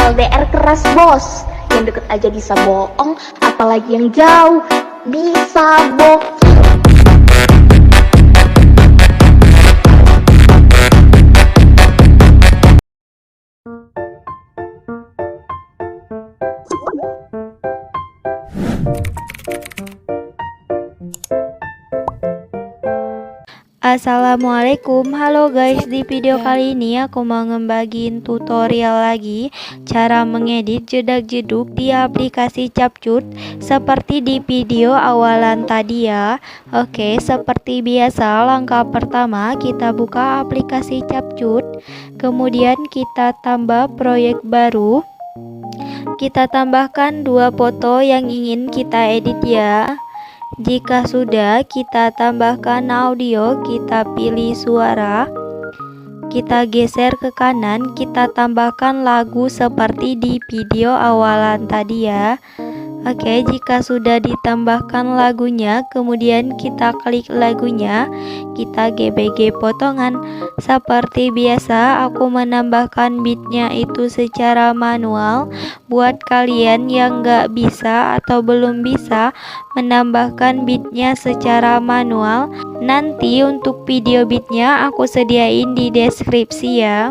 LDR keras bos, yang deket aja bisa bohong, apalagi yang jauh bisa bohong. Assalamualaikum, halo guys. Di video kali ini aku mau ngebagiin tutorial lagi cara mengedit jedak-jeduk di aplikasi Capcut seperti di video awalan tadi ya. Oke, seperti biasa langkah pertama kita buka aplikasi Capcut, kemudian kita tambah proyek baru. Kita tambahkan 2 foto yang ingin kita edit ya. Jika sudah, kita tambahkan audio, kita pilih suara, kita geser ke kanan, kita tambahkan lagu seperti di video awalan tadi ya. Oke, jika sudah ditambahkan lagunya, kemudian kita klik lagunya, kita gbg potongan. Seperti biasa, aku menambahkan beatnya itu secara manual. Buat kalian yang nggak bisa atau belum bisa menambahkan beatnya secara manual, nanti untuk video beatnya aku sediain di deskripsi ya.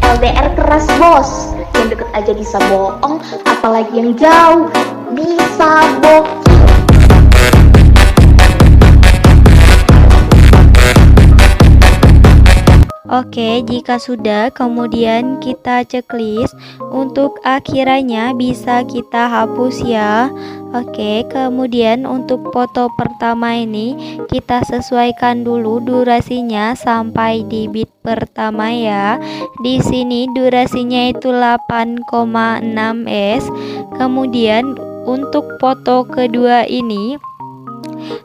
LDR keras bos, yang deket aja bisa bohong, apalagi yang jauh bisa bohong. Oke, jika sudah, kemudian kita checklist. Untuk akhirannya bisa kita hapus ya. Oke, kemudian untuk foto pertama ini kita sesuaikan dulu durasinya sampai di bit pertama ya. Di sini durasinya itu 8,6s. Kemudian untuk foto kedua ini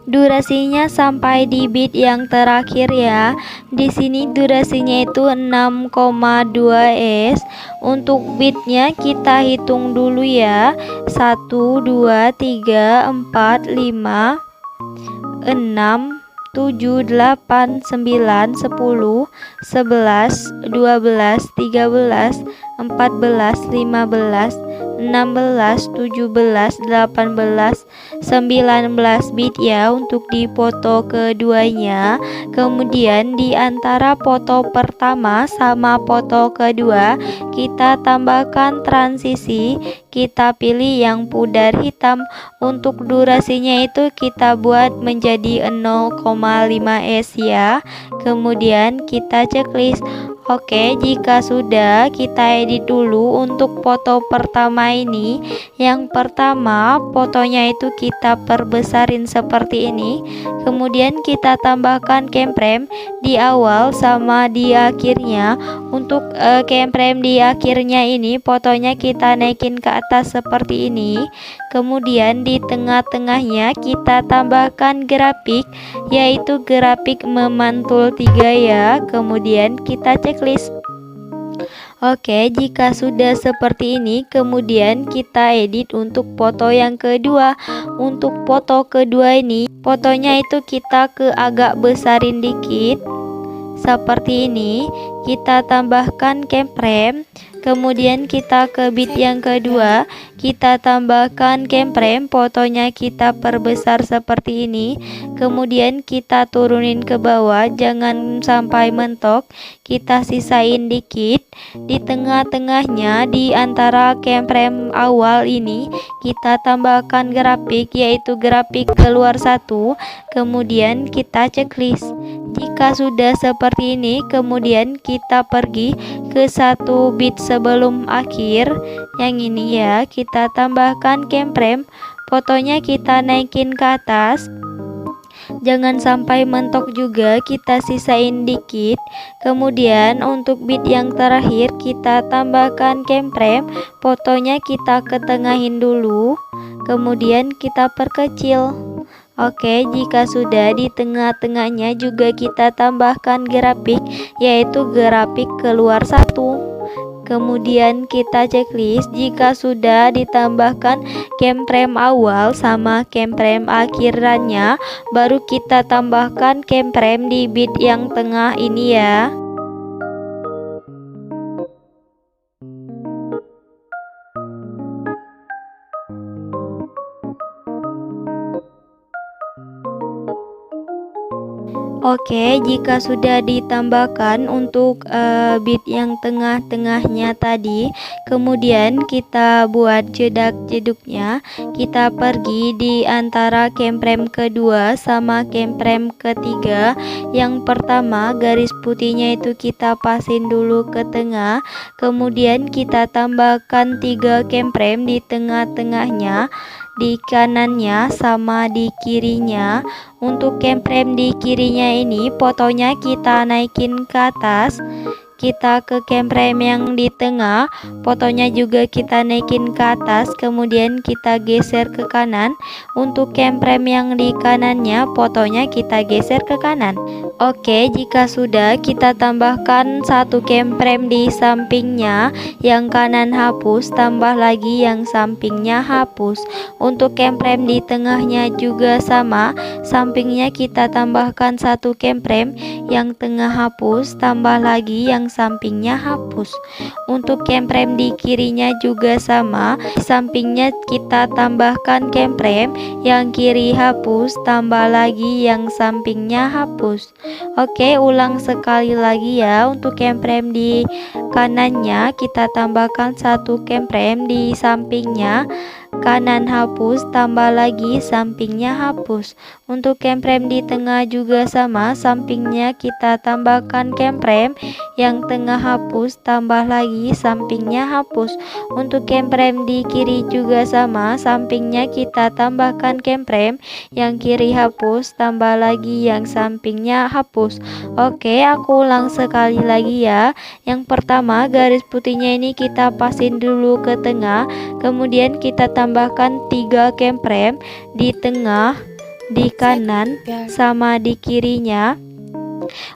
durasinya sampai di bit yang terakhir ya. Di sini durasinya itu 6,2s. Untuk bitnya kita hitung dulu ya. 1 2 3 4 5 6 7 8 9 10 11 12 13 14 15 16 17 18 19 bit ya untuk di foto keduanya. Kemudian di antara foto pertama sama foto kedua kita tambahkan transisi, kita pilih yang pudar hitam. Untuk durasinya itu kita buat menjadi 0,5s ya. Kemudian kita checklist. Oke, jika sudah, kita edit dulu untuk foto pertama ini. Yang pertama, fotonya itu kita perbesarin seperti ini. Kemudian kita tambahkan keyframe di awal sama di akhirnya. Untuk keyframe di akhirnya ini, fotonya kita naikin ke atas seperti ini. Kemudian di tengah-tengahnya kita tambahkan grafik, yaitu grafik memantul 3 ya. Kemudian kita checklist. Oke, jika sudah seperti ini, kemudian kita edit untuk foto yang kedua. Untuk foto kedua ini, fotonya itu kita agak besarin dikit seperti ini. Kita tambahkan keyframe, kemudian kita ke bit yang kedua, kita tambahkan keyframe, fotonya kita perbesar seperti ini. Kemudian kita turunin ke bawah, jangan sampai mentok, kita sisain dikit. Di tengah-tengahnya, di antara keyframe awal ini kita tambahkan grafik, yaitu grafik keluar satu. Kemudian kita checklist. Jika sudah seperti ini, kemudian kita pergi ke 1 bit sebelum akhir yang ini ya. Kita tambahkan keyframe, fotonya kita naikin ke atas, jangan sampai mentok juga, kita sisain dikit. Kemudian untuk bit yang terakhir kita tambahkan keyframe, fotonya kita ketengahin dulu, kemudian kita perkecil. Oke, jika sudah, di tengah-tengahnya juga kita tambahkan grafik, yaitu grafik keluar satu. Kemudian kita checklist. Jika sudah ditambahkan keyframe awal sama keyframe akhirannya, baru kita tambahkan keyframe di bit yang tengah ini ya. Oke, jika sudah ditambahkan untuk bit yang tengah-tengahnya tadi, kemudian kita buat jedak-jeduknya. Kita pergi di antara kemprem kedua sama kemprem ketiga. Yang pertama, garis putihnya itu kita pasin dulu ke tengah, kemudian kita tambahkan 3 kemprem di tengah-tengahnya, di kanannya sama di kirinya. Untuk kemprem di kirinya ini fotonya kita naikin ke atas, kita ke kemprem yang di tengah, fotonya juga kita naikin ke atas, kemudian kita geser ke kanan. Untuk kemprem yang di kanannya, fotonya kita geser ke kanan. Oke, jika sudah, kita tambahkan 1 kemprem di sampingnya, yang kanan hapus, tambah lagi yang sampingnya hapus. Untuk kemprem di tengahnya juga sama, sampingnya kita tambahkan 1 kemprem, yang tengah hapus, tambah lagi yang sampingnya hapus. Untuk kemprem di kirinya juga sama, sampingnya kita tambahkan kemprem, yang kiri hapus, tambah lagi yang sampingnya hapus. Oke, ulang sekali lagi ya. Untuk kemprem di kanannya kita tambahkan 1 kemprem, di sampingnya kanan hapus, tambah lagi sampingnya hapus. Untuk kemprem di tengah juga sama, sampingnya kita tambahkan kemprem, yang tengah hapus, tambah lagi sampingnya hapus. Untuk kemprem di kiri juga sama, sampingnya kita tambahkan kemprem, yang kiri hapus, tambah lagi yang sampingnya hapus. Oke, aku ulang sekali lagi ya. Yang pertama, garis putihnya ini kita pasin dulu ke tengah, kemudian kita tambahkan 3 kemprem di tengah, di kanan, sama di kirinya.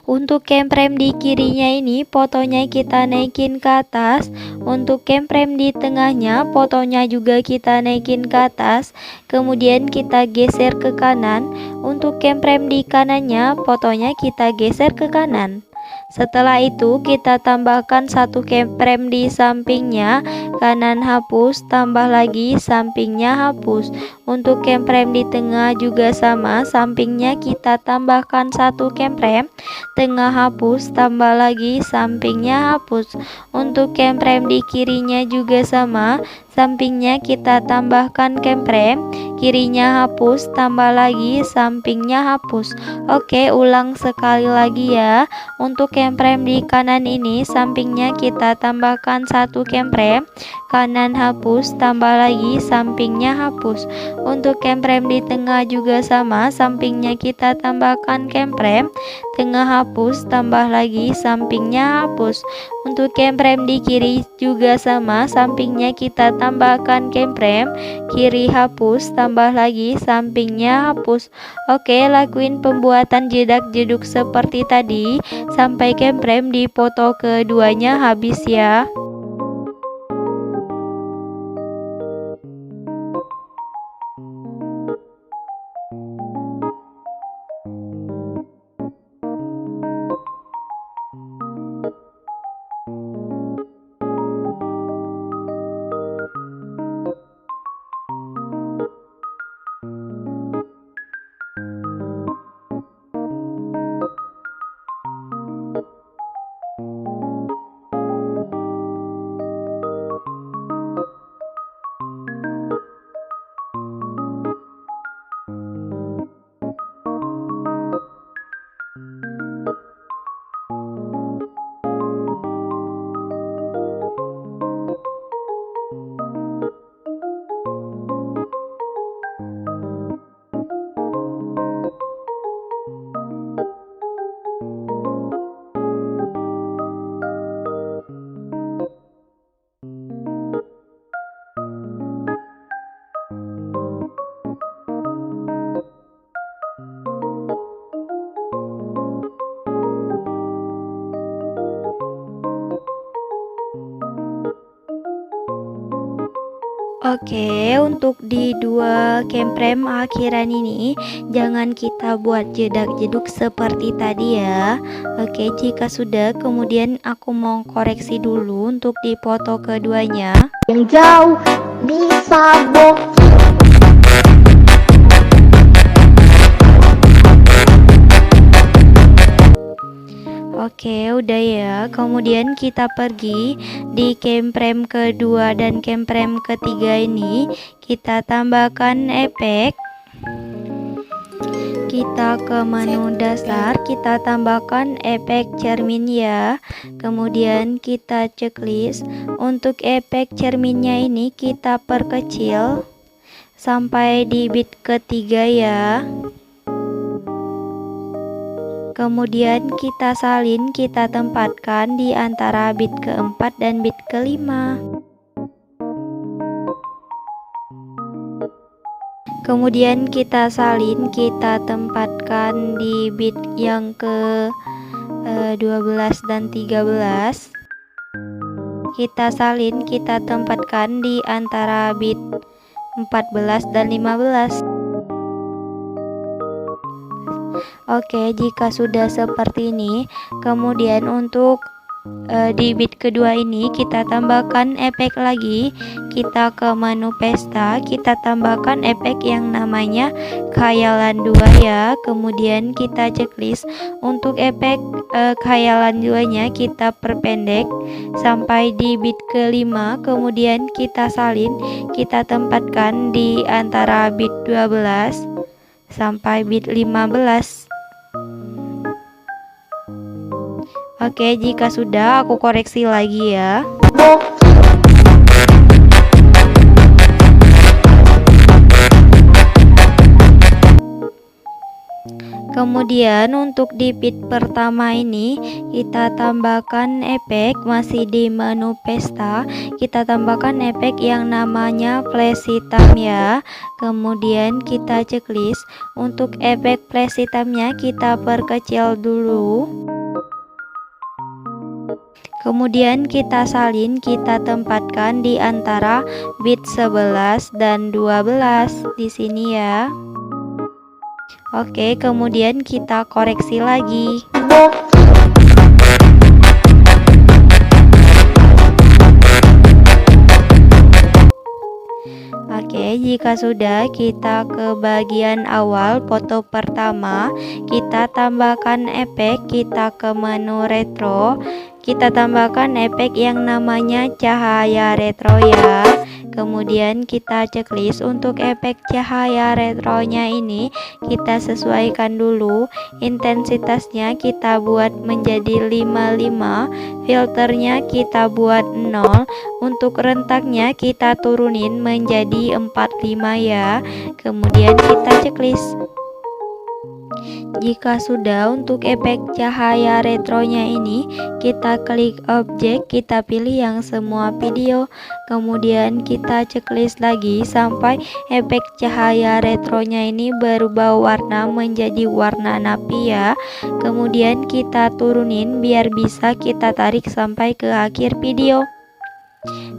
Untuk kemprem di kirinya ini fotonya kita naikin ke atas. Untuk kemprem di tengahnya fotonya juga kita naikin ke atas, kemudian kita geser ke kanan. Untuk kemprem di kanannya fotonya kita geser ke kanan. Setelah itu kita tambahkan 1 kemprem di sampingnya, kanan hapus, tambah lagi sampingnya hapus. Untuk kemprem di tengah juga sama, sampingnya kita tambahkan 1 kemprem, tengah hapus, tambah lagi sampingnya hapus. Untuk kemprem di kirinya juga sama, sampingnya kita tambahkan kemprem, kirinya hapus, tambah lagi sampingnya hapus. Oke, ulang sekali lagi ya. Untuk kemprem di kanan ini, sampingnya kita tambahkan 1 kemprem, kanan hapus, tambah lagi sampingnya hapus. Untuk kemprem di tengah juga sama, sampingnya kita tambahkan kemprem, tengah hapus, tambah lagi sampingnya hapus. Untuk kemprem di kiri juga sama, sampingnya kita tambahkan kemprem, kiri hapus, tambah lagi sampingnya hapus. Oke, lakuin pembuatan jedak-jeduk seperti tadi sampai kemprem di foto keduanya habis ya. Oke, untuk di 2 kemprem akhiran ini jangan kita buat jedak-jeduk seperti tadi ya. Oke, jika sudah, kemudian aku mau koreksi dulu untuk di foto keduanya. Yang jauh bisa bohong. Oke, udah ya. Kemudian kita pergi di keyframe kedua dan keyframe ketiga ini, kita tambahkan efek. Kita ke menu dasar, kita tambahkan efek cermin ya. Kemudian kita checklist. Untuk efek cerminnya ini kita perkecil sampai di bit ketiga ya. Kemudian kita salin, kita tempatkan di antara bit keempat dan bit kelima. Kemudian kita salin, kita tempatkan di bit yang ke 12 dan 13. Kita salin, kita tempatkan di antara bit 14 dan 15. Oke, jika sudah seperti ini, kemudian untuk di bit kedua ini kita tambahkan efek lagi. Kita ke menu pesta, kita tambahkan efek yang namanya khayalan 2 ya. Kemudian kita checklist. Untuk efek khayalan 2 nya kita perpendek sampai di bit kelima. Kemudian kita salin, kita tempatkan di antara bit 12 sampai bit 15. Oke, jika sudah aku koreksi lagi ya. Kemudian untuk di bit pertama ini kita tambahkan efek, masih di menu pesta, kita tambahkan efek yang namanya flash hitam ya. Kemudian kita checklist. Untuk efek flash hitamnya kita perkecil dulu. Kemudian kita salin, kita tempatkan di antara bit 11 dan 12 di sini ya. Oke, kemudian kita koreksi lagi. Oke, jika sudah, kita ke bagian awal foto pertama, kita tambahkan efek, kita ke menu retro, kita tambahkan efek yang namanya cahaya retro ya. Kemudian kita checklist. Untuk efek cahaya retronya ini kita sesuaikan dulu. Intensitasnya kita buat menjadi 55, filternya kita buat 0, untuk rentaknya kita turunin menjadi 45 ya. Kemudian kita checklist. Jika sudah, untuk efek cahaya retronya ini kita klik objek, kita pilih yang semua video. Kemudian kita checklist lagi sampai efek cahaya retronya ini berubah warna menjadi warna napi ya. Kemudian kita turunin biar bisa kita tarik sampai ke akhir video.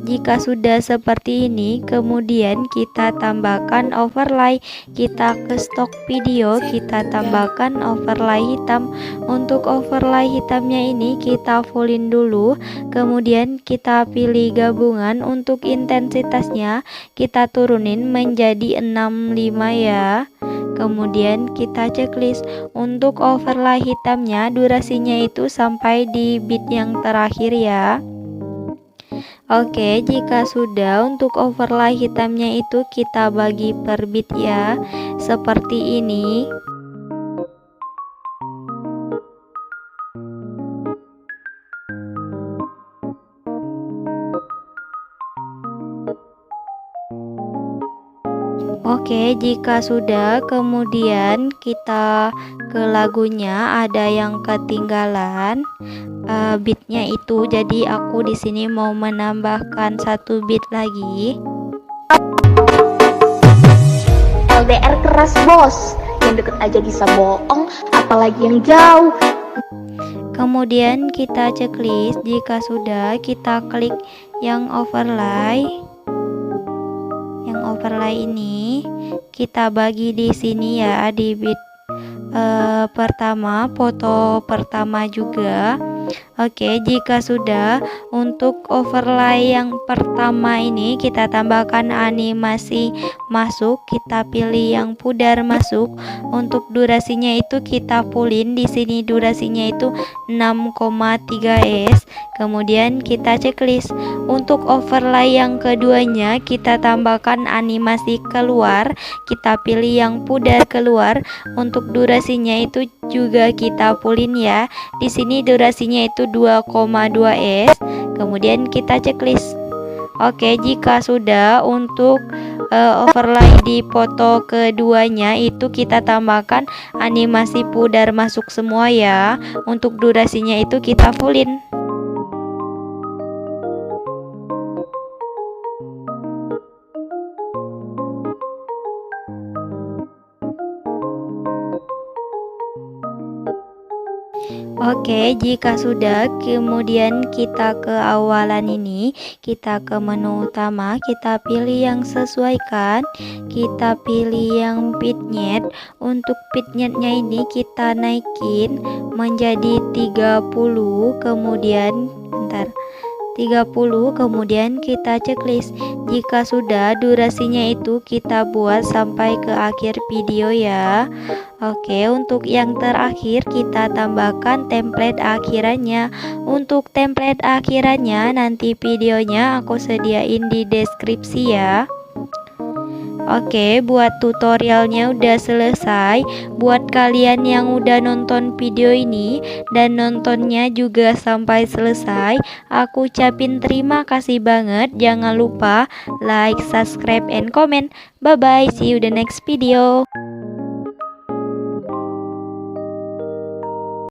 Jika sudah seperti ini, kemudian kita tambahkan overlay. Kita ke stok video, kita tambahkan overlay hitam. Untuk overlay hitamnya ini kita fullin dulu. Kemudian kita pilih gabungan. Untuk intensitasnya kita turunin menjadi 65 ya. Kemudian kita checklist. Untuk overlay hitamnya durasinya itu sampai di bit yang terakhir ya. Oke, jika sudah, untuk overlay hitamnya itu kita bagi per bit ya, seperti ini. Oke, jika sudah, kemudian kita ke lagunya, ada yang ketinggalan bitnya itu, jadi aku di sini mau menambahkan 1 bit lagi. LDR keras bos, yang deket aja bisa bohong, apalagi yang jauh. Kemudian kita checklist. Jika sudah, kita klik yang overlay. Yang overlay ini kita bagi di sini ya, di bit pertama, foto pertama juga. Oke, jika sudah, untuk overlay yang pertama ini kita tambahkan animasi masuk, kita pilih yang pudar masuk. Untuk durasinya itu kita fullin, di sini durasinya itu 6,3 s. Kemudian kita checklist. Untuk overlay yang keduanya kita tambahkan animasi keluar, kita pilih yang pudar keluar. Untuk durasinya itu juga kita fullin ya. Di sini durasinya itu 2,2 s. Kemudian kita checklist. Oke, jika sudah, untuk overlay di foto keduanya itu kita tambahkan animasi pudar masuk semua ya. Untuk durasinya itu kita fullin. Oke, jika sudah, kemudian kita ke awalan ini, kita ke menu utama, kita pilih yang sesuaikan, kita pilih yang vignette. Untuk vignette-nya ini kita naikin menjadi 30, kemudian 30, kemudian kita checklist. Jika sudah, durasinya itu kita buat sampai ke akhir video ya. Oke, untuk yang terakhir kita tambahkan template akhirannya. Untuk template akhirannya nanti videonya aku sediain di deskripsi ya. Oke, buat tutorialnya udah selesai. Buat kalian yang udah nonton video ini dan nontonnya juga sampai selesai, aku ucapin terima kasih banget. Jangan lupa like, subscribe, and comment. Bye bye, see you the next video.